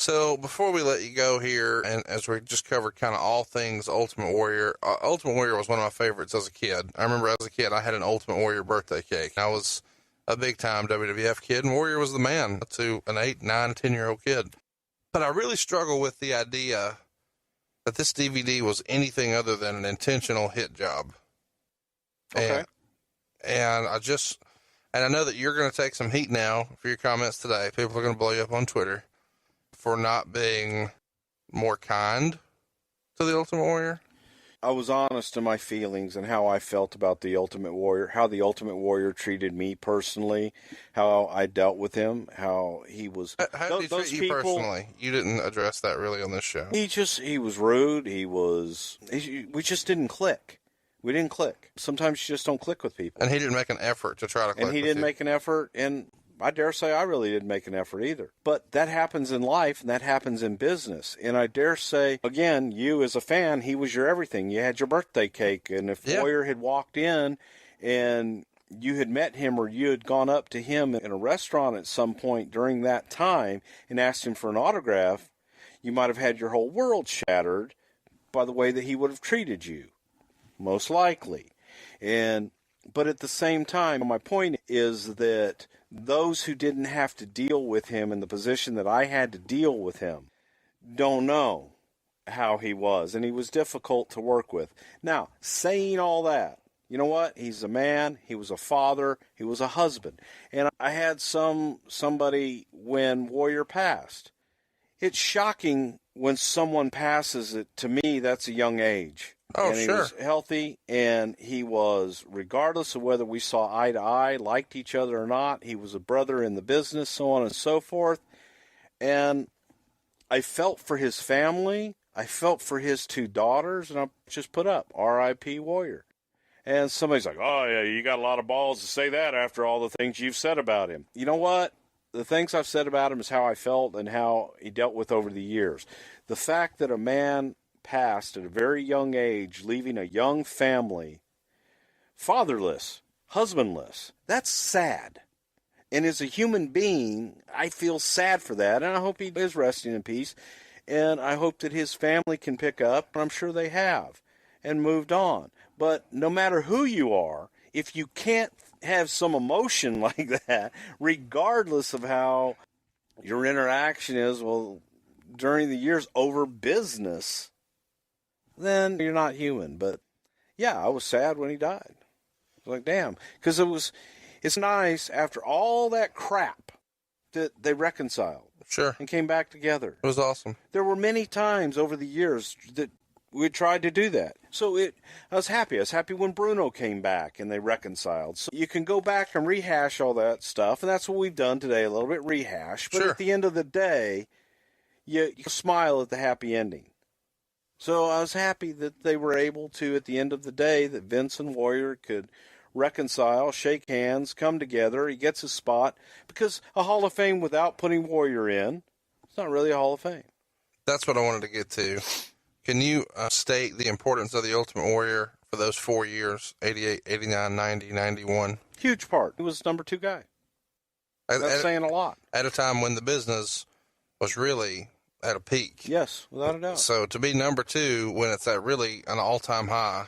So before we let you go here, and as we just covered kind of all things Ultimate Warrior, Ultimate Warrior was one of my favorites as a kid. I remember as a kid, I had an Ultimate Warrior birthday cake. I was a big time WWF kid, and Warrior was the man to an 8, 9, 10-year-old kid. But I really struggle with the idea that this DVD was anything other than an intentional hit job. Okay. And I know that you're going to take some heat now for your comments today. People are going to blow you up on Twitter for not being more kind to the Ultimate Warrior. I was honest in my feelings and how I felt about the Ultimate Warrior, how the Ultimate Warrior treated me personally, how I dealt with him, how he was. How did he treat you personally? You didn't address that really on this show. He was rude. We just didn't click. We didn't click. Sometimes you just don't click with people. And he didn't make an effort to try to click with you. And he didn't make an effort, and I dare say I really didn't make an effort either. But that happens in life, and that happens in business. And I dare say, again, you as a fan, he was your everything. You had your birthday cake, and if Warrior had walked in and you had met him or you had gone up to him in a restaurant at some point during that time and asked him for an autograph, you might have had your whole world shattered by the way that he would have treated you. Most likely. But at the same time, my point is that those who didn't have to deal with him in the position that I had to deal with him don't know how he was, and he was difficult to work with. Now, saying all that, you know what? He's a man, he was a father, he was a husband. And I had somebody when Warrior passed. It's shocking when someone passes. To me, that's a young age. Oh, and he sure. was healthy, and he was, regardless of whether we saw eye to eye, liked each other or not, he was a brother in the business, so on and so forth. And I felt for his family, I felt for his 2 daughters, and I just put up, R.I.P. Warrior. And somebody's like, oh, yeah, you got a lot of balls to say that after all the things you've said about him. You know what? The things I've said about him is how I felt and how he dealt with over the years. The fact that a man passed at a very young age, leaving a young family, fatherless, husbandless, that's sad. And as a human being, I feel sad for that, and I hope he is resting in peace, and I hope that his family can pick up, and I'm sure they have, and moved on. But no matter who you are, if you can't have some emotion like that, regardless of how your interaction is, well, during the years over business, then you're not human. But yeah, I was sad when he died. I was like, damn. Because it's nice after all that crap that they reconciled. Sure. And came back together. It was awesome. There were many times over the years that we tried to do that. So I was happy. I was happy when Bruno came back and they reconciled. So you can go back and rehash all that stuff, and that's what we've done today, a little bit rehash. But sure. At the end of the day, you smile at the happy ending. So I was happy that they were able to, at the end of the day, that Vince and Warrior could reconcile, shake hands, come together. He gets his spot. Because a Hall of Fame without putting Warrior in, it's not really a Hall of Fame. That's what I wanted to get to. Can you state the importance of the Ultimate Warrior for those 4 years, 88, 89, 90, 91? Huge part. He was number 2 guy. That's saying a lot. At a time when the business was really at a peak. Yes, without a doubt. So to be number 2 when it's at really an all-time high